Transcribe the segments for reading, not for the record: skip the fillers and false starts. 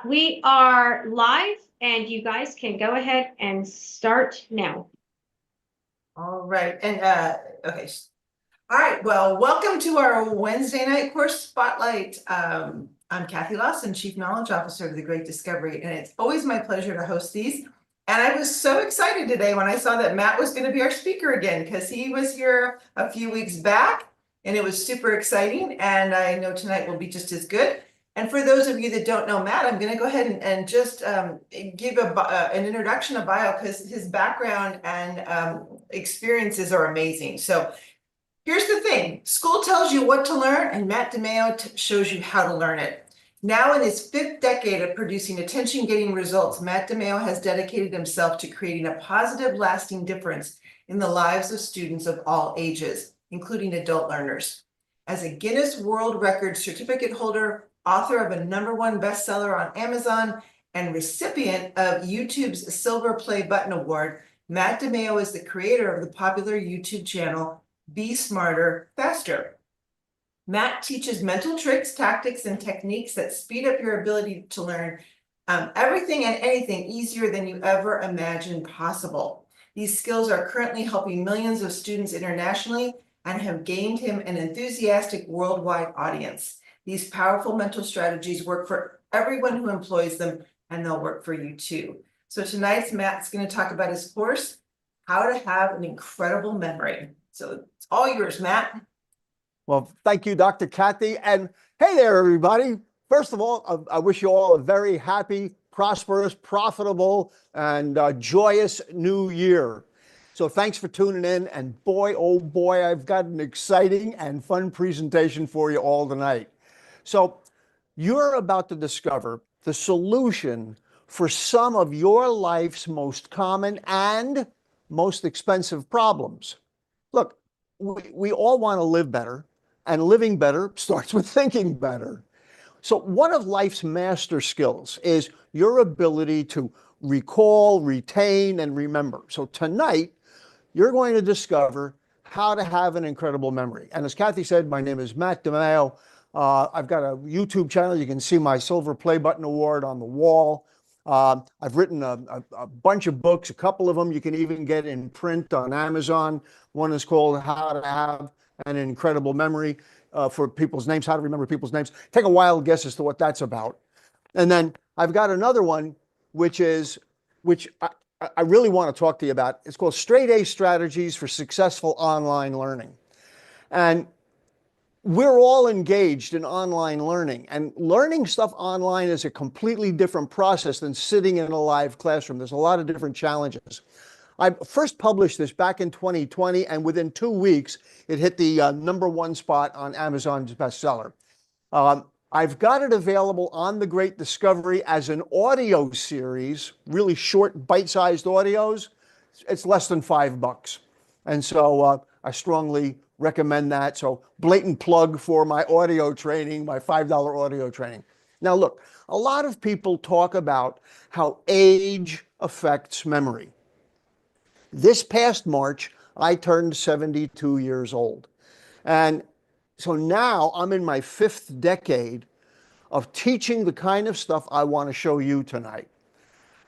We are live and you guys can go ahead and start now. All right. And okay. All right. Well, welcome to our Wednesday night course spotlight. I'm Kathy Lawson, Chief Knowledge Officer of the Great Discovery, and it's always my pleasure to host these. And I was so excited today when I saw that Matt was going to be our speaker again, because he was here a few weeks back and it was super exciting. And I know tonight will be just as good. And for those of you that don't know Matt, I'm going to go ahead and just give an introduction, a bio, because his background and experiences are amazing. So here's the thing. School tells you what to learn, and Matt DiMaio shows you how to learn it. Now in his 5th decade of producing attention-getting results, Matt DiMaio has dedicated himself to creating a positive, lasting difference in the lives of students of all ages, including adult learners. As a Guinness World Records certificate holder, author of a #1 bestseller on Amazon, and recipient of YouTube's Silver Play Button Award, Matt DiMaio is the creator of the popular YouTube channel Be Smarter, Faster. Matt teaches mental tricks, tactics, and techniques that speed up your ability to learn everything and anything easier than you ever imagined possible. These skills are currently helping millions of students internationally and have gained him an enthusiastic worldwide audience. These powerful mental strategies work for everyone who employs them, and they'll work for you too. So tonight, Matt's going to talk about his course, How to Have an Incredible Memory. So it's all yours, Matt. Well, thank you, Dr. Kathy. And hey there, everybody. First of all, I wish you all a very happy, prosperous, profitable, and joyous new year. So thanks for tuning in. And boy, oh boy, I've got an exciting and fun presentation for you all tonight. So you're about to discover the solution for some of your life's most common and most expensive problems. Look, we all want to live better, and living better starts with thinking better. So one of life's master skills is your ability to recall, retain, and remember. So tonight, you're going to discover how to have an incredible memory. And as Kathy said, my name is Matt DiMaio. I've got a YouTube channel. You can see my Silver Play Button Award on the wall. I've written a bunch of books, a couple of them you can even get in print on Amazon. One is called How to Have an Incredible Memory, for people's names, how to remember people's names. Take a wild guess as to what that's about. And then I've got another one, which I really want to talk to you about. It's called Straight A Strategies for Successful Online Learning. And we're all engaged in online learning, and learning stuff online is a completely different process than sitting in a live classroom. There's a lot of different challenges. I first published this back in 2020, and within 2 weeks, it hit the #1 spot on Amazon's bestseller. I've got it available on The Great Discovery as an audio series, really short, bite-sized audios. It's less than $5. And so I strongly recommend that. So blatant plug for my audio training, my $5 audio training. Now look, a lot of people talk about how age affects memory. This past March, I turned 72 years old. And so now I'm in my 5th decade of teaching the kind of stuff I want to show you tonight.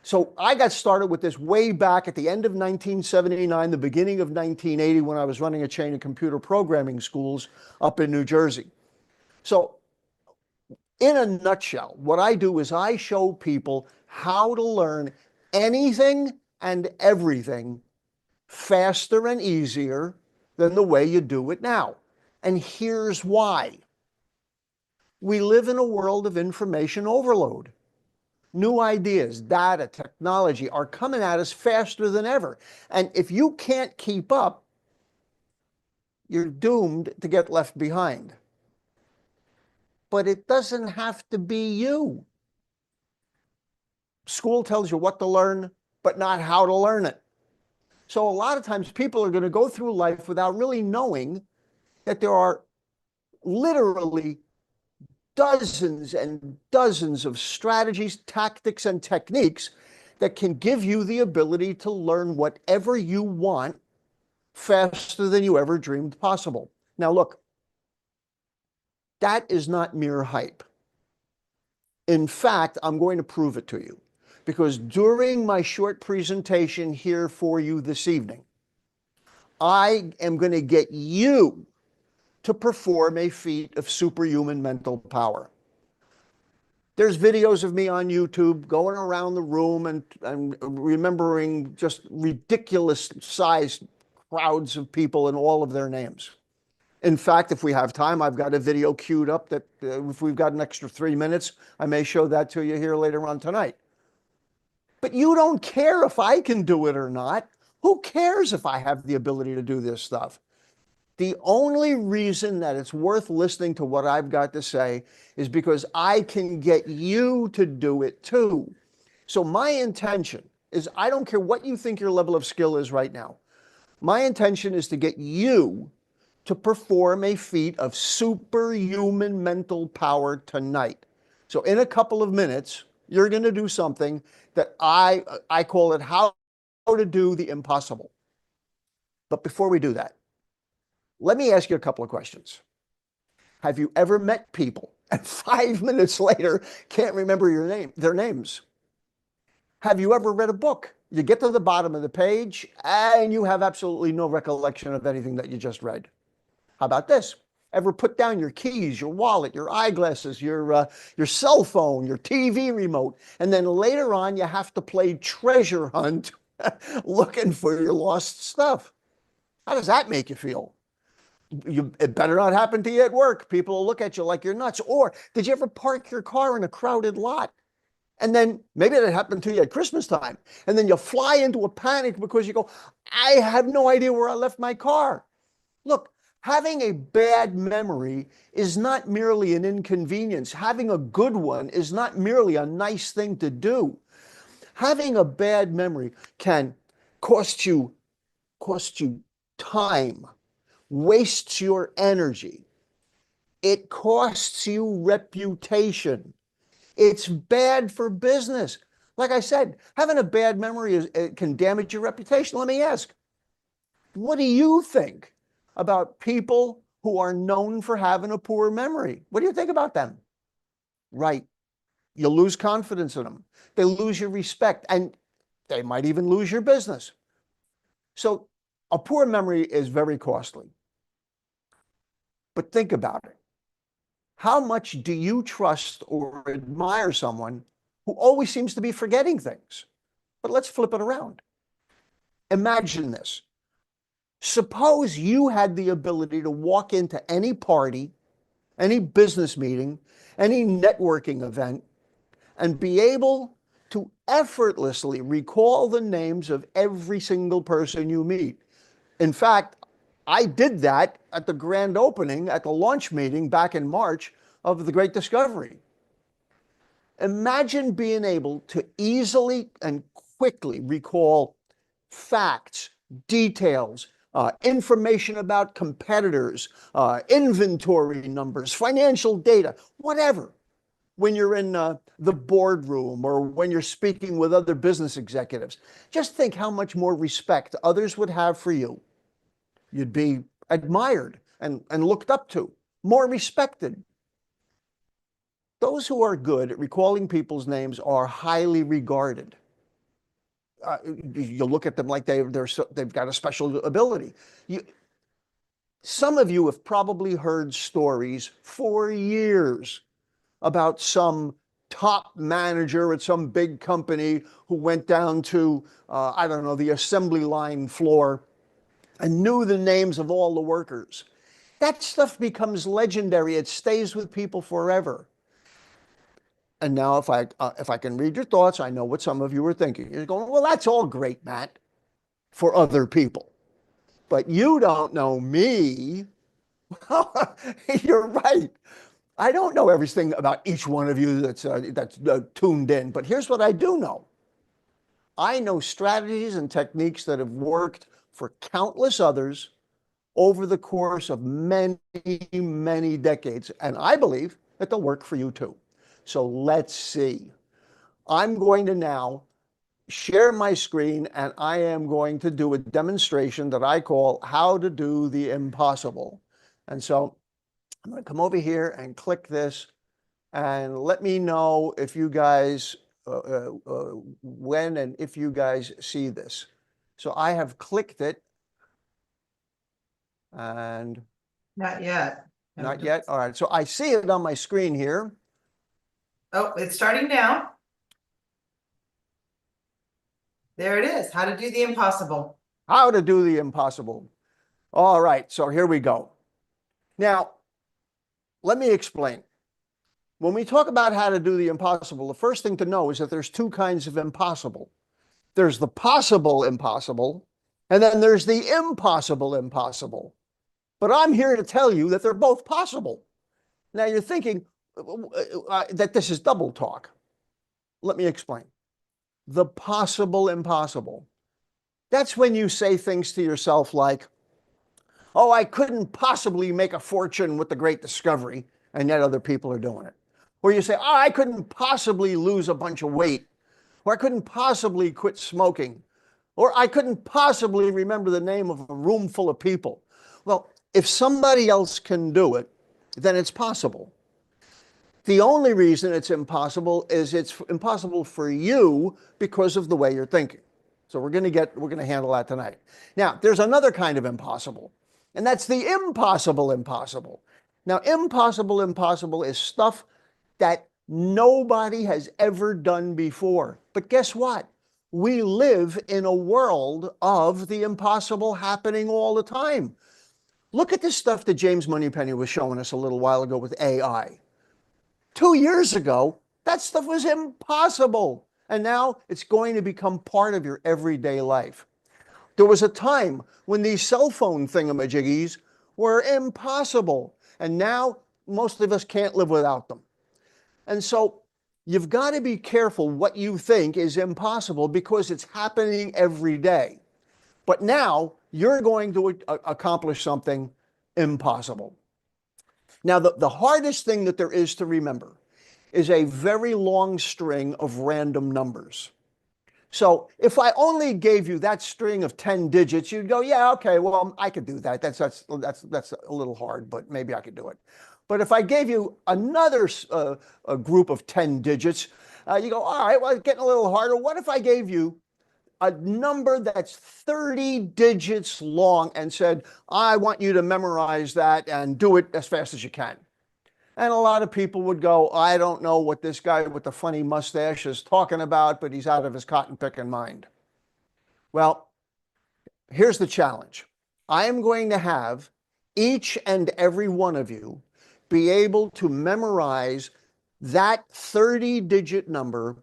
So I got started with this way back at the end of 1979, the beginning of 1980, when I was running a chain of computer programming schools up in New Jersey. So in a nutshell, what I do is I show people how to learn anything and everything faster and easier than the way you do it now. And here's why. We live in a world of information overload. New ideas, data, technology are coming at us faster than ever. And if you can't keep up, you're doomed to get left behind. But it doesn't have to be you. School tells you what to learn, but not how to learn it. So a lot of times people are going to go through life without really knowing that there are literally dozens and dozens of strategies, tactics, and techniques that can give you the ability to learn whatever you want faster than you ever dreamed possible. Now, look, that is not mere hype. In fact, I'm going to prove it to you because during my short presentation here for you this evening, I am going to get you to perform a feat of superhuman mental power. There's videos of me on YouTube going around the room and remembering just ridiculous sized crowds of people and all of their names. In fact, if we have time, I've got a video queued up that if we've got an extra 3 minutes, I may show that to you here later on tonight. But you don't care if I can do it or not. Who cares if I have the ability to do this stuff? The only reason that it's worth listening to what I've got to say is because I can get you to do it too. So my intention is, I don't care what you think your level of skill is right now. My intention is to get you to perform a feat of superhuman mental power tonight. So in a couple of minutes, you're going to do something that I call it how to do the impossible. But before we do that, let me ask you a couple of questions. Have you ever met people and 5 minutes later can't remember their names? Have you ever read a book? You get to the bottom of the page and you have absolutely no recollection of anything that you just read. How about this? Ever put down your keys, your wallet, your eyeglasses, your cell phone, your TV remote, and then later on you have to play treasure hunt looking for your lost stuff? How does that make you feel? It better not happen to you at work. People will look at you like you're nuts. Or did you ever park your car in a crowded lot? And then maybe that happened to you at Christmas time. And then you fly into a panic because you go, I have no idea where I left my car. Look, having a bad memory is not merely an inconvenience. Having a good one is not merely a nice thing to do. Having a bad memory can cost you time, wastes your energy. It costs you reputation. It's bad for business. Like I said, having a bad memory it can damage your reputation. Let me ask, what do you think about people who are known for having a poor memory? What do you think about them? Right. You lose confidence in them. They lose your respect, and they might even lose your business. So a poor memory is very costly. But think about it. How much do you trust or admire someone who always seems to be forgetting things? But let's flip it around. Imagine this. Suppose you had the ability to walk into any party, any business meeting, any networking event, and be able to effortlessly recall the names of every single person you meet. In fact, I did that at the grand opening, at the launch meeting back in March of the Great Discovery. Imagine being able to easily and quickly recall facts, details, information about competitors, inventory numbers, financial data, whatever, when you're in the boardroom or when you're speaking with other business executives. Just think how much more respect others would have for you. You'd be admired and looked up to, more respected. Those who are good at recalling people's names are highly regarded. You look at them like they've got a special ability. Some of you have probably heard stories for years about some top manager at some big company who went down to, I don't know, the assembly line floor and knew the names of all the workers. That stuff becomes legendary. It stays with people forever. And now if I can read your thoughts, I know what some of you are thinking. You're going, well, that's all great, Matt, for other people. But you don't know me. You're right. I don't know everything about each one of you that's tuned in, but here's what I do know. I know strategies and techniques that have worked for countless others over the course of many, many decades, and I believe that they'll work for you too. So let's see. I'm going to now share my screen and I am going to do a demonstration that I call how to do the impossible. And so I'm going to come over here and click this. and let me know if you guys, when and if you guys see this. So I have clicked it and Not yet. not yet. All right, so I see it on my screen here. Oh, it's starting now. There it is. How to do the impossible. How to do the impossible. All right, so here we go. Now, let me explain. When we talk about how to do the impossible, the first thing to know is that there's two kinds of impossible. There's the possible impossible, and then there's the impossible impossible. But I'm here to tell you that they're both possible. Now you're thinking that this is double talk. Let me explain. The possible impossible. That's when you say things to yourself like, oh, I couldn't possibly make a fortune with the great discovery, and yet other people are doing it. Or you say, oh, I couldn't possibly lose a bunch of weight, or I couldn't possibly quit smoking, or I couldn't possibly remember the name of a room full of people. Well, if somebody else can do it, then it's possible. The only reason it's impossible is it's impossible for you because of the way you're thinking. So we're going to handle that tonight. Now, there's another kind of impossible, and that's the impossible impossible. Now, impossible impossible is stuff that nobody has ever done before. But guess what? We live in a world of the impossible happening all the time. Look at this stuff that James Moneypenny was showing us a little while ago with AI. 2 years ago, that stuff was impossible. And now it's going to become part of your everyday life. There was a time when these cell phone thingamajiggies were impossible. And now most of us can't live without them. And so you've got to be careful what you think is impossible because it's happening every day. But now you're going to accomplish something impossible. Now, the hardest thing that there is to remember is a very long string of random numbers. So if I only gave you that string of 10 digits, you'd go, yeah, okay, well, I could do that. That's a little hard, but maybe I could do it. But if I gave you another a group of 10 digits, you go, all right, well, it's getting a little harder. What if I gave you a number that's 30 digits long and said, I want you to memorize that and do it as fast as you can? And a lot of people would go, I don't know what this guy with the funny mustache is talking about, but he's out of his cotton picking mind. Well, here's the challenge. I am going to have each and every one of you be able to memorize that 30-digit number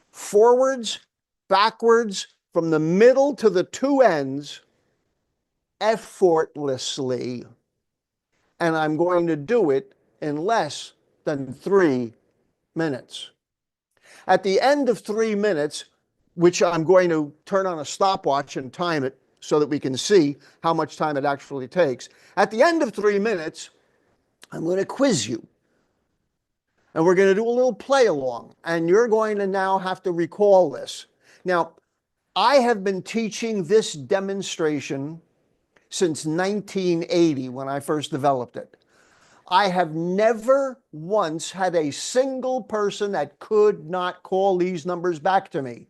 forwards, backwards, from the middle to the two ends, effortlessly. And I'm going to do it in less than 3 minutes. At the end of 3 minutes, which I'm going to turn on a stopwatch and time it so that we can see how much time it actually takes. At the end of 3 minutes, I'm going to quiz you. And we're going to do a little play along. And you're going to now have to recall this. Now, I have been teaching this demonstration since 1980 when I first developed it. I have never once had a single person that could not call these numbers back to me.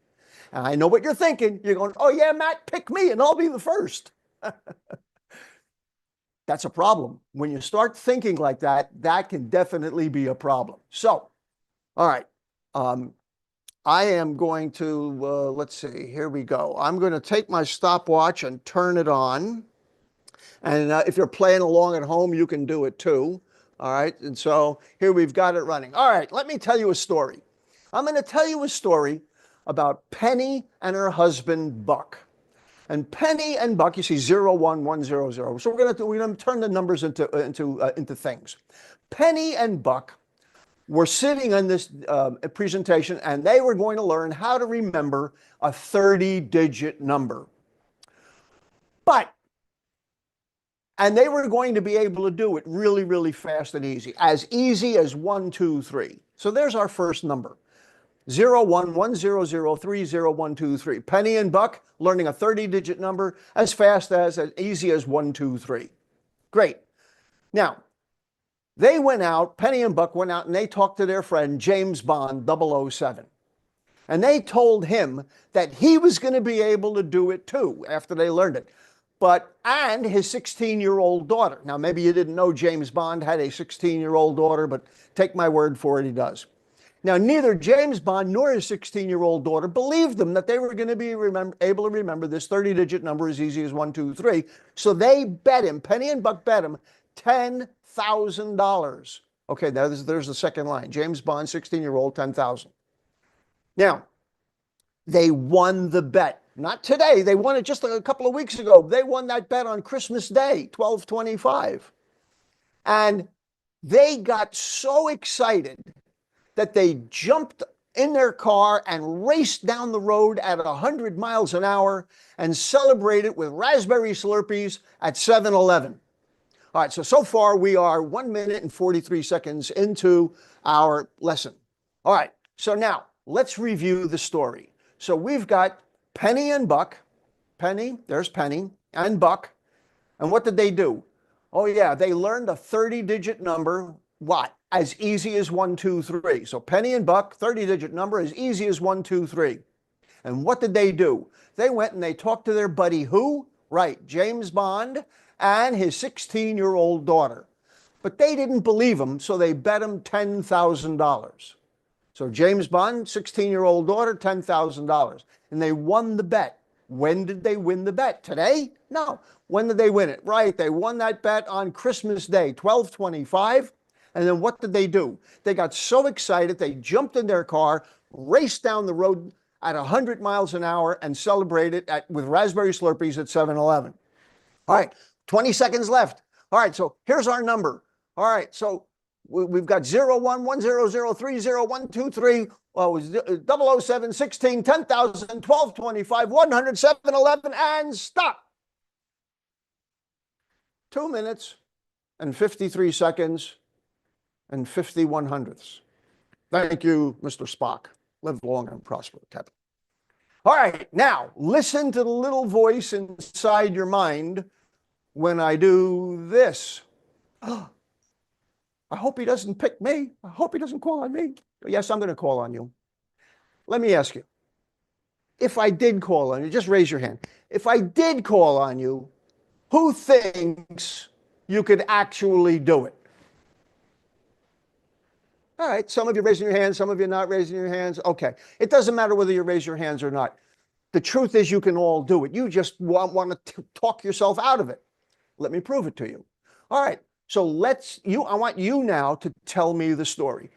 And I know what you're thinking. You're going, oh yeah, Matt, pick me and I'll be the first. That's a problem. When you start thinking like that, that can definitely be a problem. So, all right. I am going to, let's see, here we go. I'm going to take my stopwatch and turn it on. And if you're playing along at home, you can do it too. All right. And so here we've got it running. All right. Let me tell you a story. I'm going to tell you a story about Penny and her husband, Buck. And Penny and Buck, you see 0, 1, 1, 0, 0. So we're going to turn the numbers into things. Penny and Buck were sitting on this presentation, and they were going to learn how to remember a 30-digit number. And they were going to be able to do it really, really fast and easy as 1, 2, 3. So there's our first number. 0, 1, 1, 0, 0, 3, 0, 1, 2, 3. Penny and Buck learning a 30-digit number as fast as easy as 1, 2, 3. Great. Now, They went out, Penny and Buck went out and they talked to their friend James Bond 007. And they told him that he was going to be able to do it too after they learned it. And his 16-year-old daughter. Now, maybe you didn't know James Bond had a 16-year-old daughter, but take my word for it, he does. Now, neither James Bond nor his 16-year-old daughter believed them that they were going to be able to remember this 30-digit number as easy as 1, 2, 3. So they bet him, Penny and Buck bet him $10,000. Okay, now there's the second line. James Bond, 16-year-old, 10,000. Now, they won the bet. Not today. They won it just a couple of weeks ago. They won that bet on Christmas Day, 12/25. And they got so excited that they jumped in their car and raced down the road at 100 miles an hour and celebrated with raspberry Slurpees at 7-Eleven. All right, so far we are 1 minute and 43 seconds into our lesson. All right, so now let's review the story. So we've got Penny and Buck. Penny, there's Penny, and Buck. And what did they do? Oh yeah, they learned a 30-digit number. What? As easy as 1, 2, 3. So Penny and Buck, 30-digit number, as easy as 1, 2, 3. And what did they do? They went and they talked to their buddy who? Right, James Bond and his 16-year-old daughter. But they didn't believe him, so they bet him $10,000. So James Bond, 16-year-old daughter, $10,000. And they won the bet. When did they win the bet? Today? No. When did they win it? Right, they won that bet on Christmas Day, 12/25. And then what did they do? They got so excited, they jumped in their car, raced down the road at 100 miles an hour and celebrated with raspberry Slurpees at 7-Eleven. All right, 20 seconds left. All right, so here's our number. All right, so we've got 0, 1, 1, 0, 0, 3, 0, 1, 2, 3. Well, it was 007, 16, 10,000, 12, 25, 100, 7-Eleven, and stop. 2 minutes and 53 seconds and 51 hundredths. Thank you, Mr. Spock. Live long and prosper, Captain. All right, now listen to the little voice inside your mind when I do this. Oh, I hope he doesn't pick me. I hope he doesn't call on me. Yes, I'm going to call on you. Let me ask you, if I did call on you, just raise your hand. If I did call on you, who thinks you could actually do it? All right, some of you raising your hands, some of you not raising your hands. Okay, it doesn't matter whether you raise your hands or not. The truth is you can all do it. You just want to talk yourself out of it. Let me prove it to you. All right, so I want you now to tell me the story.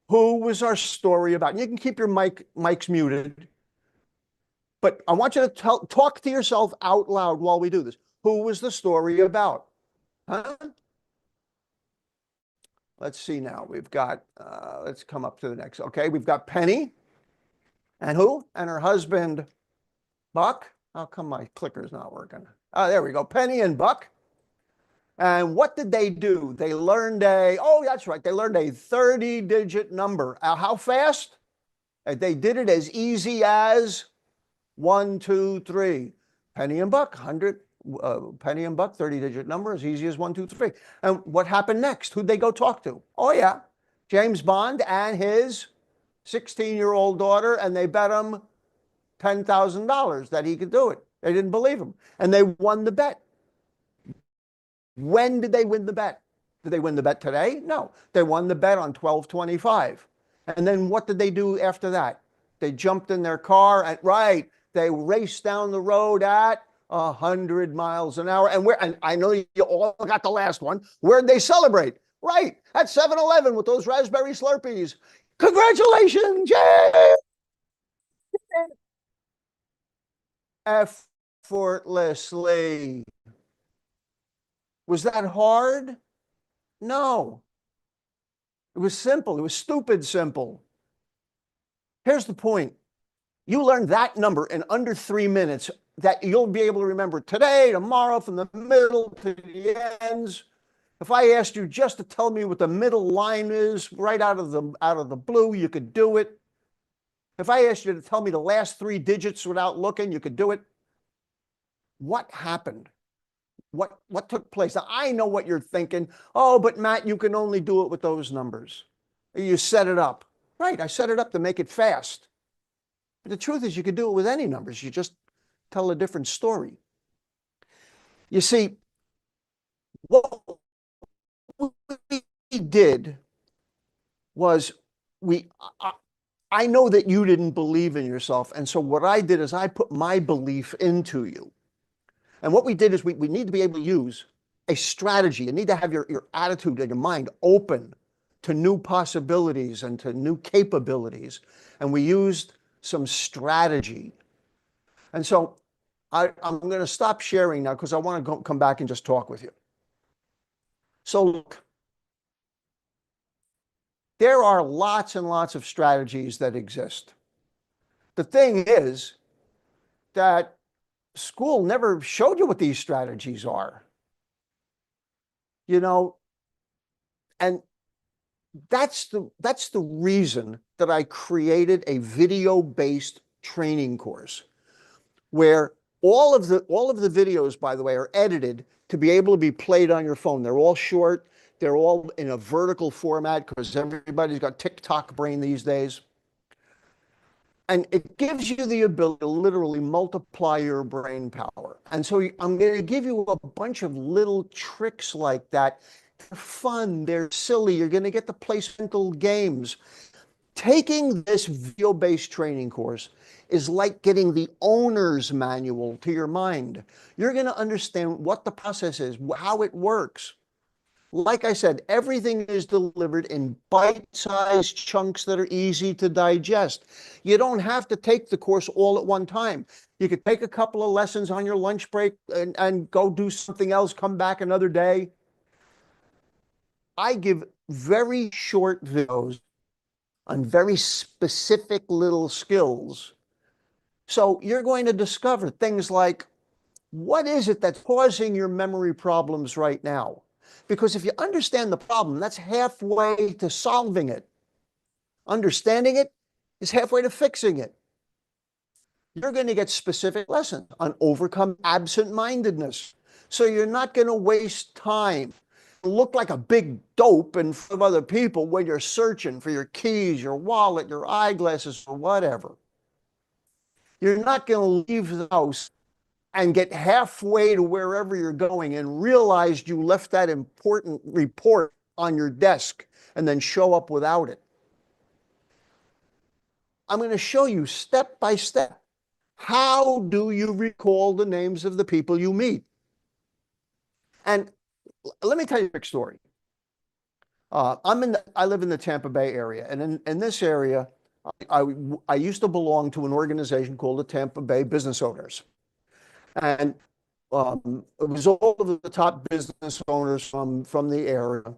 Who was our story about? And you can keep your mics muted, but I want you to talk to yourself out loud while we do this. Who was the story about? Huh? Let's see now. We've got, let's come up to the next. Okay, we've got Penny. And who? And her husband, Buck. How come my clicker's not working? Oh, there we go. Penny and Buck. And what did they do? They learned oh, that's right. They learned a 30-digit number. How fast? They did it as easy as 1, 2, 3. Penny and Buck, 100. Penny and Buck, 30-digit number, as easy as 1, 2, 3. And what happened next? Who'd they go talk to? Oh, yeah, James Bond and his 16-year-old daughter, and they bet him $10,000 that he could do it. They didn't believe him, and they won the bet. When did they win the bet? Did they win the bet today? No, they won the bet on 12/25. And then what did they do after that? They jumped in their car, right, they raced down the road at 100 miles an hour. And I know you all got the last one. Where'd they celebrate? Right, at 7-Eleven with those raspberry Slurpees. Congratulations, yay! Effortlessly. Was that hard? No. It was simple. It was stupid simple. Here's the point. You learned that number in under 3 minutes that you'll be able to remember today, tomorrow, from the middle to the ends. If I asked you just to tell me what the middle line is right out of the blue, you could do it. If I asked you to tell me the last 3 digits without looking, you could do it. What happened? what took place. Now, I know what you're thinking. Oh, but Matt, you can only do it with those numbers. You set it up. Right, I set it up to make it fast. But the truth is you could do it with any numbers. You just tell a different story. You see, what we did was I know that you didn't believe in yourself. And so what I did is I put my belief into you. And what we did is we need to be able to use a strategy. You need to have your attitude and your mind open to new possibilities and to new capabilities. And we used some strategy. And so I'm going to stop sharing now because I want to come back and just talk with you. So look, there are lots and lots of strategies that exist. The thing is that school never showed you what these strategies are. You know, and that's the reason that I created a video-based training course where all of the videos, by the way, are edited to be able to be played on your phone. They're all short. They're all in a vertical format because everybody's got TikTok brain these days. And it gives you the ability to literally multiply your brain power. And so I'm going to give you a bunch of little tricks like that. They're fun, they're silly. You're going to get to play simple games. Taking this video-based training course is like getting the owner's manual to your mind. You're going to understand what the process is, how it works. Like I said, everything is delivered in bite-sized chunks that are easy to digest. You don't have to take the course all at one time. You could take a couple of lessons on your lunch break and go do something else, come back another day. I give very short videos on very specific little skills. So you're going to discover things like, what is it that's causing your memory problems right now? Because if you understand the problem, that's halfway to solving it. Understanding it is halfway to fixing it. You're going to get specific lessons on overcome absent-mindedness. So you're not going to waste time. Look like a big dope in front of other people when you're searching for your keys, your wallet, your eyeglasses, or whatever. You're not going to leave the house and get halfway to wherever you're going and realize you left that important report on your desk and then show up without it. I'm going to show you step by step. How do you recall the names of the people you meet? And let me tell you a quick story. I live in the Tampa Bay area, and in this area, I used to belong to an organization called the Tampa Bay Business Owners. And it was all of the top business owners from the area.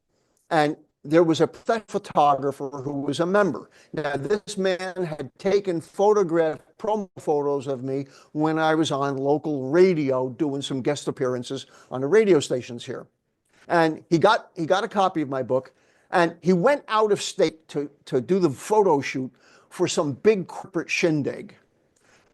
And there was a photographer who was a member. Now, this man had taken promo photos of me when I was on local radio doing some guest appearances on the radio stations here. And he got a copy of my book, and he went out of state to do the photo shoot for some big corporate shindig.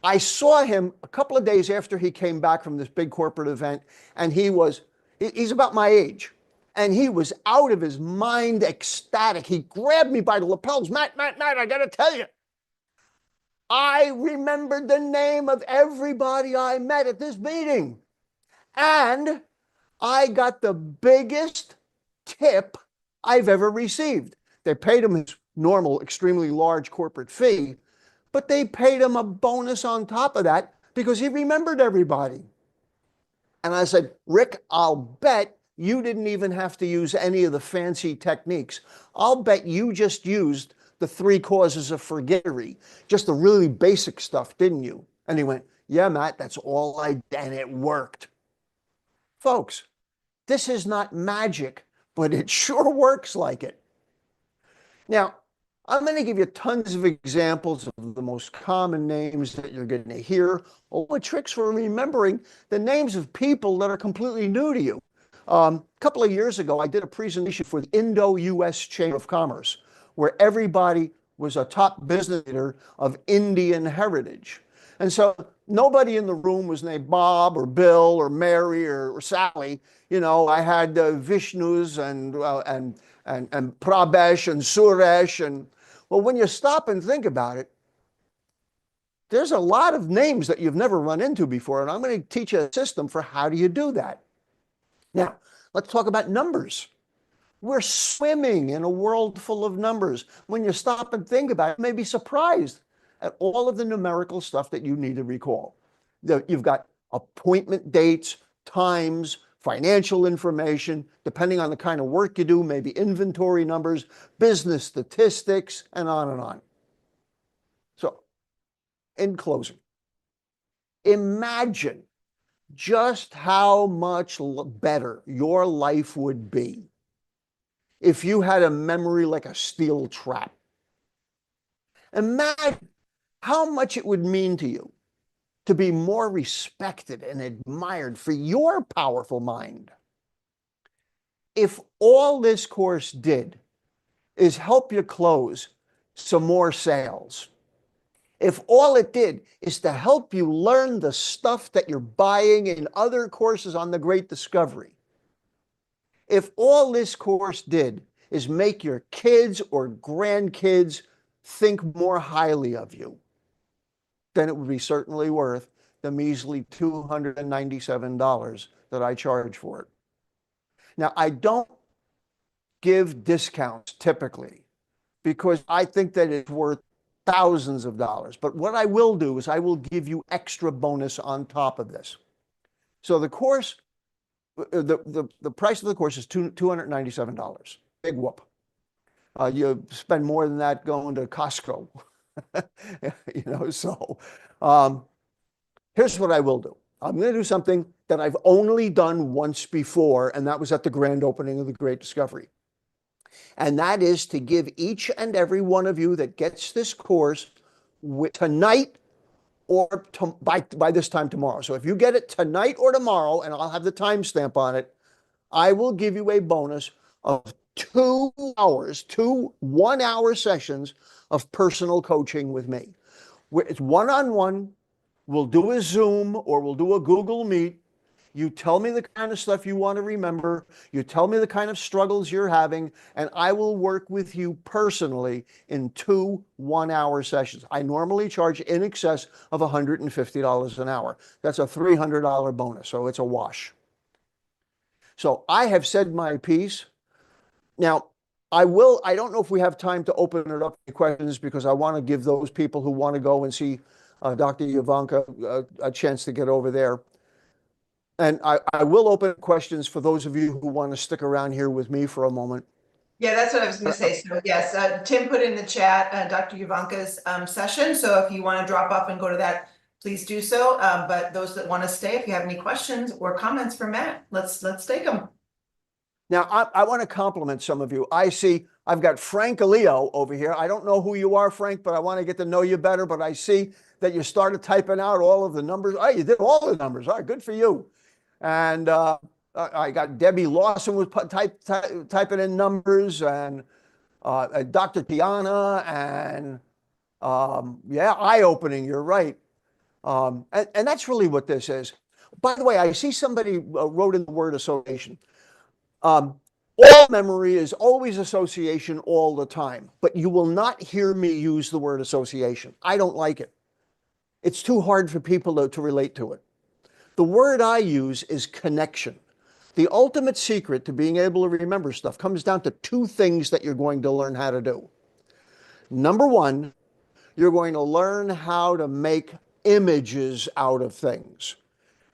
I saw him a couple of days after he came back from this big corporate event, and he's about my age, and he was out of his mind, ecstatic. He grabbed me by the lapels. Matt, I got to tell you, I remembered the name of everybody I met at this meeting. And I got the biggest tip I've ever received. They paid him his normal, extremely large corporate fee, but they paid him a bonus on top of that because he remembered everybody. And I said, Rick, I'll bet you didn't even have to use any of the fancy techniques. I'll bet you just used the 3 causes of forgettery, just the really basic stuff, didn't you? And he went, yeah, Matt, that's all I did, and it worked. Folks, this is not magic, but it sure works like it. Now, I'm going to give you tons of examples of the most common names that you're going to hear, or tricks for remembering the names of people that are completely new to you. A couple of years ago, I did a presentation for the Indo-US Chamber of Commerce, where everybody was a top business leader of Indian heritage. And so nobody in the room was named Bob or Bill or Mary or Sally. You know, I had Vishnus and Prabesh and Suresh. And well, when you stop and think about it, there's a lot of names that you've never run into before. And I'm going to teach you a system for how do you do that. Now, let's talk about numbers. We're swimming in a world full of numbers. When you stop and think about it, you may be surprised at all of the numerical stuff that you need to recall. You've got appointment dates, times, financial information, depending on the kind of work you do, maybe inventory numbers, business statistics, and on and on. So, in closing, imagine just how much better your life would be if you had a memory like a steel trap. Imagine how much it would mean to you to be more respected and admired for your powerful mind. If all this course did is help you close some more sales, if all it did is to help you learn the stuff that you're buying in other courses on the Great Discovery, if all this course did is make your kids or grandkids think more highly of you, then it would be certainly worth the measly $297 that I charge for it. Now, I don't give discounts typically because I think that it's worth thousands of dollars. But what I will do is I will give you extra bonus on top of this. So the course, the price of the course is $297. Big whoop. You spend more than that going to Costco. You know, so here's what I will do. I'm going to do something that I've only done once before, and that was at the grand opening of the Great Discovery. And that is to give each and every one of you that gets this course tonight or by this time tomorrow. So if you get it tonight or tomorrow, and I'll have the timestamp on it, I will give you a bonus of 2 hours, 2 one-hour sessions of personal coaching with me. It's one-on-one. We'll do a Zoom or we'll do a Google Meet. You tell me the kind of stuff you want to remember. You tell me the kind of struggles you're having, and I will work with you personally in 2 one-hour sessions. I normally charge in excess of $150 an hour. That's a $300 bonus, so it's a wash. So I have said my piece. Now, I don't know if we have time to open it up to questions because I want to give those people who want to go and see Dr. Ivanka a chance to get over there. And I will open questions for those of you who want to stick around here with me for a moment. Yeah, that's what I was going to say. So yes, Tim put in the chat Dr. Ivanka's session. So if you want to drop off and go to that, please do so. But those that want to stay, if you have any questions or comments for Matt, let's take them. Now, I want to compliment some of you. I see I've got Frank Leo over here. I don't know who you are, Frank, but I want to get to know you better. But I see that you started typing out all of the numbers. Oh, you did all the numbers. All right, good for you. And I got Debbie Lawson was typing in numbers, and Dr. Tiana, and yeah, eye-opening, you're right. And that's really what this is. By the way, I see somebody wrote in the word association. All memory is always association all the time, but you will not hear me use the word association. I don't like it. It's too hard for people to relate to it. The word I use is connection. The ultimate secret to being able to remember stuff comes down to 2 things that you're going to learn how to do. Number 1, you're going to learn how to make images out of things.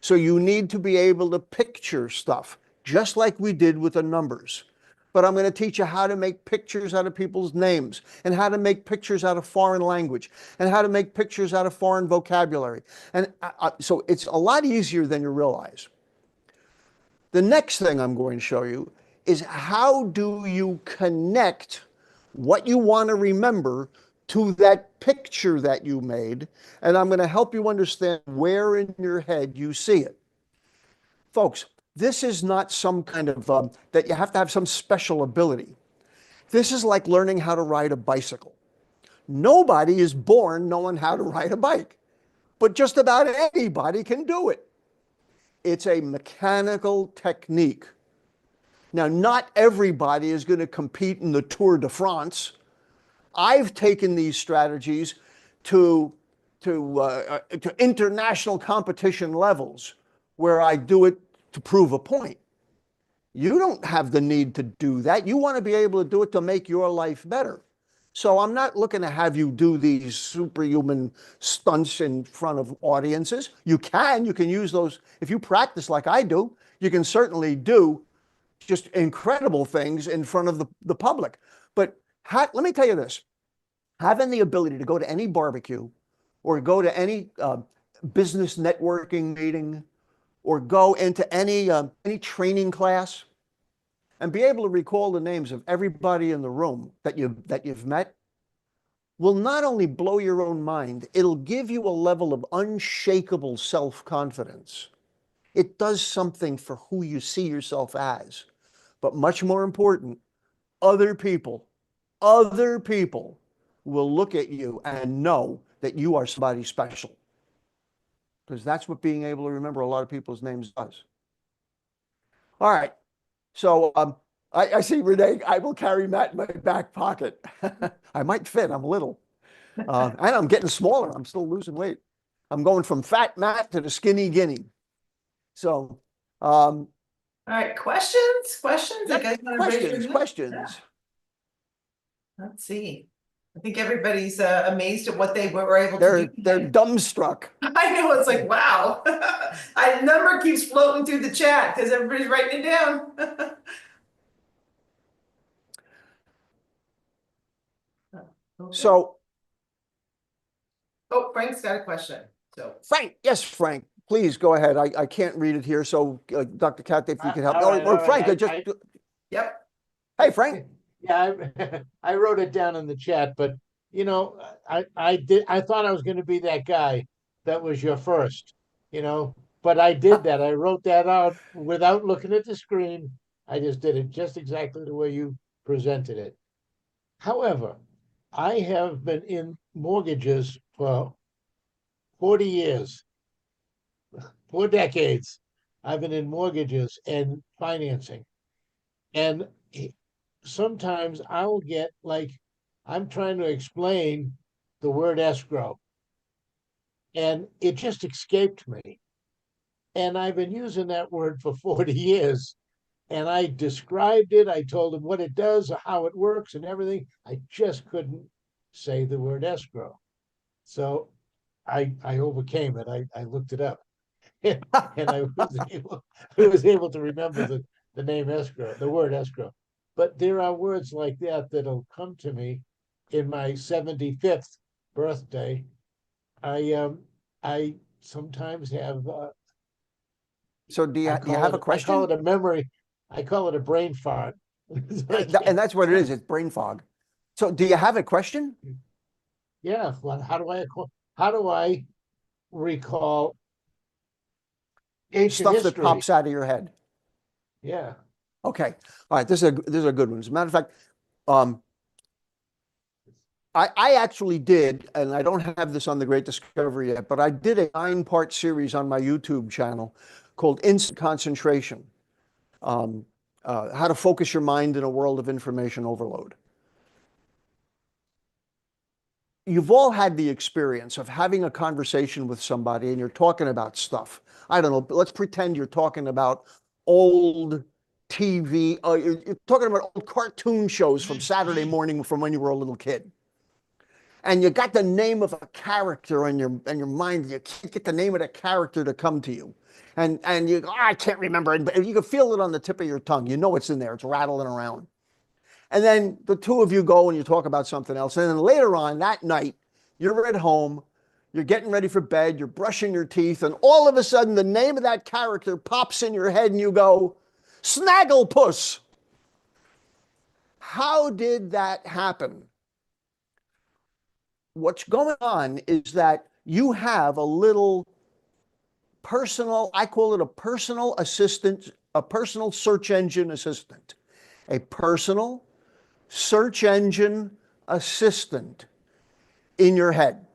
So you need to be able to picture stuff, just like we did with the numbers. But I'm going to teach you how to make pictures out of people's names, and how to make pictures out of foreign language, and how to make pictures out of foreign vocabulary. And so it's a lot easier than you realize. The next thing I'm going to show you is how do you connect what you want to remember to that picture that you made. And I'm going to help you understand where in your head you see it. Folks, this is not some kind of, that you have to have some special ability. This is like learning how to ride a bicycle. Nobody is born knowing how to ride a bike. but just about anybody can do it. It's a mechanical technique. Now, not everybody is going to compete in the Tour de France. I've taken these strategies to international competition levels where I do it to prove a point. You don't have the need to do that. You want to be able to do it to make your life better. So I'm not looking to have you do these superhuman stunts in front of audiences. You can use those. If you practice like I do, you can certainly do just incredible things in front of the public. But let me tell you this, having the ability to go to any barbecue or go to any business networking meeting or go into any training class and be able to recall the names of everybody in the room that you've met will not only blow your own mind, it'll give you a level of unshakable self-confidence. It does something for who you see yourself as. But much more important, other people will look at you and know that you are somebody special. Because that's what being able to remember a lot of people's names does. All right. So I see Renee, I will carry Matt in my back pocket. I might fit, I'm little. And I'm getting smaller. I'm still losing weight. I'm going from fat Matt to the skinny Guinea. So, All right, questions? You guys wanna raise your hand? questions. Yeah. Let's see. I think everybody's amazed at what they were able to do. They're dumbstruck. I know, it's like, wow. A number keeps floating through the chat because everybody's writing it down. Okay. So, Oh, Frank's got a question. So Frank, yes, Frank, please go ahead. I can't read it here. So, Dr. Kathy, if you could help. All right, Or all Frank, right. yep. Hey, Frank. Yeah, I wrote it down in the chat, but you know, I thought I was going to be that guy that was your first, but I did that. I wrote that out without looking at the screen. I just did it just exactly the way you presented it. However, I have been in mortgages for 40 years, 4 decades. I've been in mortgages and financing. And sometimes I'll get like, I'm trying to explain the word escrow, and it just escaped me. And I've been using that word for 40 years. And I described it. I told them what it does, how it works, and everything. I just couldn't say the word escrow. So I overcame it. I looked it up. And I was able to remember the name escrow, the word escrow. But there are words like that that'll come to me in my 75th birthday. I sometimes have So do you have a question? I call it a memory. I call it a brain fart. And that's what it is. It's brain fog. So do you have a question? Yeah. Well, how do I recall ancient Stuff history? that pops out of your head. Yeah. Okay. All right. This is a good one. As a matter of fact, I actually did, and I don't have this on the Great Discovery yet, but I did a 9-part series on my YouTube channel called Instant Concentration. How to focus your mind in a world of information overload. You've all had the experience of having a conversation with somebody and you're talking about stuff. I don't know, but let's pretend you're talking about old TV, you're talking about old cartoon shows from Saturday morning from when you were a little kid. And you got the name of a character in your mind. You can't get the name of the character to come to you. And you go, I can't remember it, but you can feel it on the tip of your tongue. You know it's in there. It's rattling around. And then the two of you go and you talk about something else. And then later on that night, you're at home, you're getting ready for bed, you're brushing your teeth, and all of a sudden the name of that character pops in your head and you go, Snagglepuss. How did that happen? What's going on is that you have a little personal, I call it a personal assistant, a personal search engine assistant, a personal search engine assistant in your head.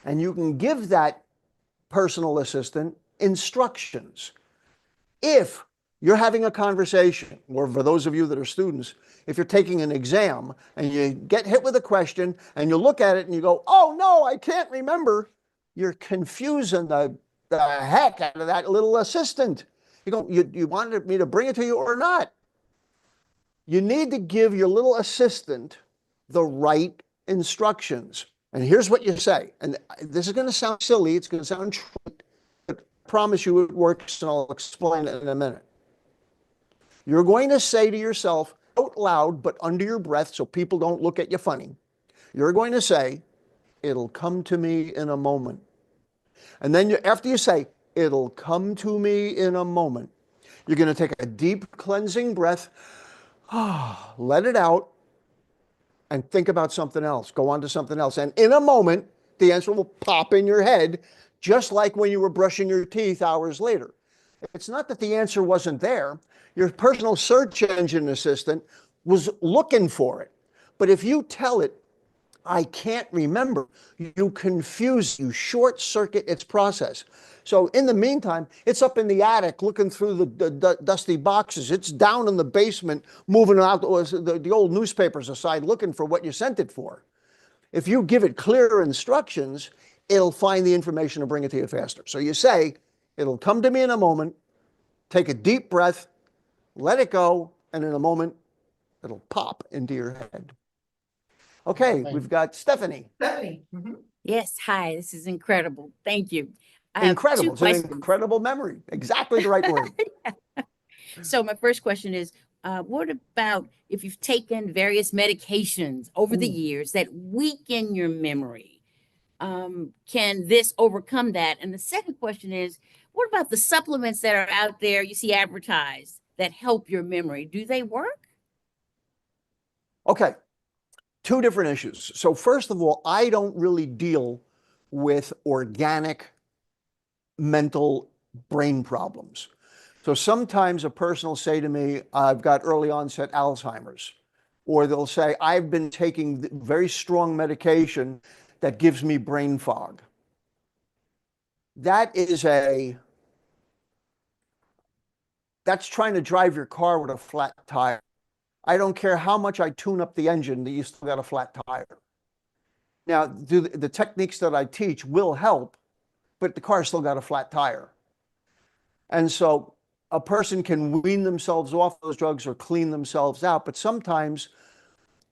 And you can give that personal assistant instructions. If you're having a conversation, or for those of you that are students, if you're taking an exam and you get hit with a question and you look at it and you go, oh no, I can't remember, you're confusing the heck out of that little assistant. You go, you wanted me to bring it to you or not? You need to give your little assistant the right instructions. And here's what you say. And this is going to sound silly. It's going to sound true. But I promise you it works, and I'll explain it in a minute. You're going to say to yourself out loud, but under your breath so people don't look at you funny. You're going to say, it'll come to me in a moment. And then after you say, it'll come to me in a moment, you're going to take a deep cleansing breath, let it out, and think about something else. Go on to something else. And in a moment, the answer will pop in your head, just like when you were brushing your teeth hours later. It's not that the answer wasn't there. Your personal search engine assistant was looking for it. But if you tell it, I can't remember, you confuse, you short circuit its process. So in the meantime, it's up in the attic looking through the dusty boxes. It's down in the basement moving out the old newspapers aside looking for what you sent it for. If you give it clear instructions, it'll find the information and bring it to you faster. So you say, it'll come to me in a moment, take a deep breath, let it go, and in a moment, it'll pop into your head. Okay, we've got Stephanie. Stephanie. Yes, hi, this is incredible. Thank you. I have Incredible. two It's an questions. incredible memory. Exactly the right word. So my first question is, what about if you've taken various medications over the years that weaken your memory? Can this overcome that? And the second question is, what about the supplements that are out there you see advertised that help your memory? Do they work? Okay, two different issues. So first of all, I don't really deal with organic mental brain problems. So sometimes a person will say to me, I've got early onset Alzheimer's, or they'll say, I've been taking very strong medication that gives me brain fog. That's trying to drive your car with a flat tire. I don't care how much I tune up the engine, that you still got a flat tire. Now, the techniques that I teach will help, but the car still got a flat tire. And so a person can wean themselves off those drugs or clean themselves out, but sometimes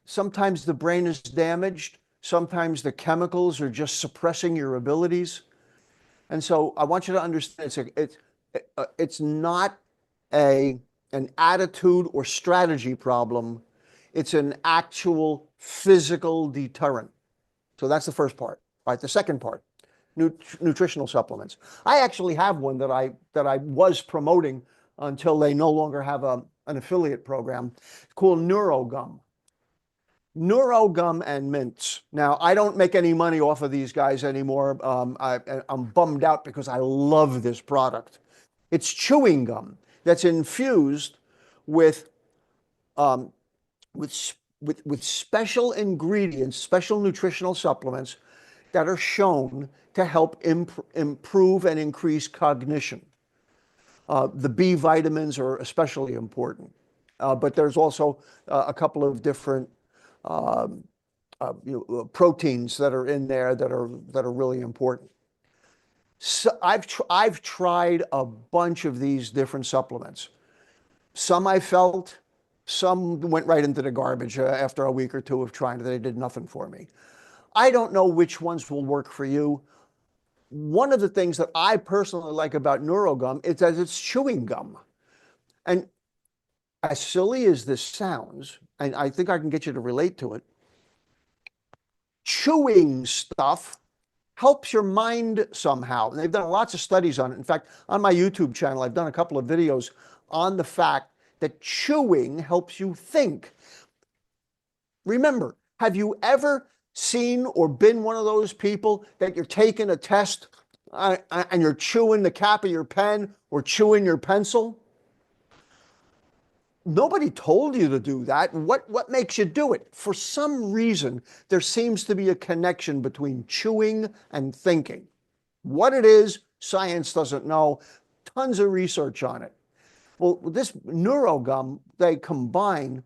the brain is damaged. Sometimes the chemicals are just suppressing your abilities. And so I want you to understand it's not an attitude or strategy problem. It's an actual physical deterrent. So that's the first part. All right, the second part, nutritional supplements. I actually have one that I was promoting until they no longer have an affiliate program. It's called NeuroGum. NeuroGum and mints. Now, I don't make any money off of these guys anymore. I'm bummed out because I love this product. It's chewing gum that's infused with special ingredients, special nutritional supplements that are shown to help improve and increase cognition. The B vitamins are especially important, but there's also a couple of different proteins that are in there that are really important. So I've tried a bunch of these different supplements. Some I felt, some went right into the garbage after a week or two of trying. They did nothing for me. I don't know which ones will work for you. One of the things that I personally like about NeuroGum is that it's chewing gum. And as silly as this sounds, and I think I can get you to relate to it, chewing stuff helps your mind somehow. And they've done lots of studies on it. In fact, on my YouTube channel, I've done a couple of videos on the fact that chewing helps you think. Remember, have you ever seen or been one of those people that you're taking a test and you're chewing the cap of your pen or chewing your pencil? Nobody told you to do that. What makes you do it? For some reason, there seems to be a connection between chewing and thinking. What it is, Science doesn't know. Tons of research on it. Well, with this neurogum, they combine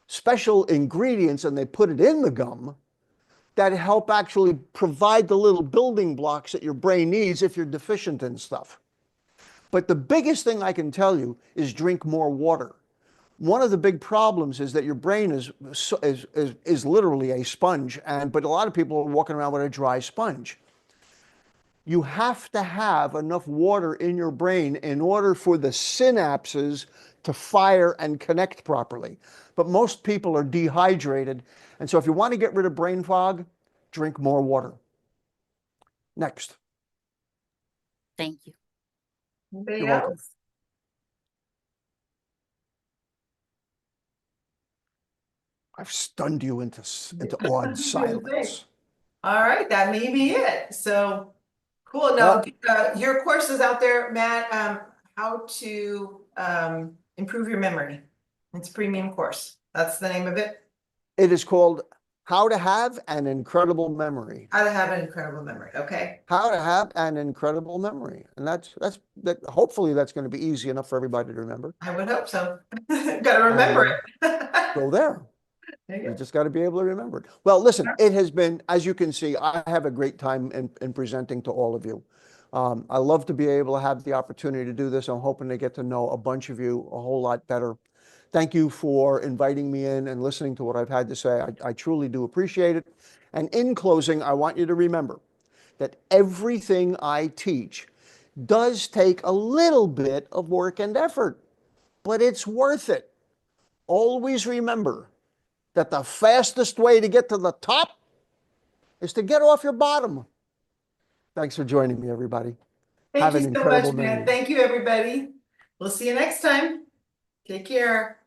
special ingredients and they put it in the gum that help actually provide the little building blocks that your brain needs if you're deficient in stuff. But the biggest thing I can tell you is drink more water. One of the big problems is that your brain is literally a sponge, but a lot of people are walking around with a dry sponge. You have to have enough water in your brain in order for the synapses to fire and connect properly. But most people are dehydrated. And so if you want to get rid of brain fog, drink more water. Next. Thank you. Anybody You're welcome. else? I've stunned you into awed silence. All right, that may be it. So cool. Now, your course is out there, Matt, how to improve your memory. It's a premium course. That's the name of it. It is called How to Have an Incredible Memory. How to have an incredible memory. Okay. How to have an incredible memory. And that hopefully that's going to be easy enough for everybody to remember. I would hope so. Gotta remember it. Go there. There you You go. just got to be able to remember it. Well, listen, it has been, as you can see, I have a great time in presenting to all of you. I love to be able to have the opportunity to do this. I'm hoping to get to know a bunch of you a whole lot better. Thank you for inviting me in and listening to what I've had to say. I truly do appreciate it. And in closing, I want you to remember that everything I teach does take a little bit of work and effort, but it's worth it. Always remember that the fastest way to get to the top is to get off your bottom. Thanks for joining me, everybody. Thank Have you an so incredible much, man. memory. Thank you, everybody. We'll see you next time. Take care.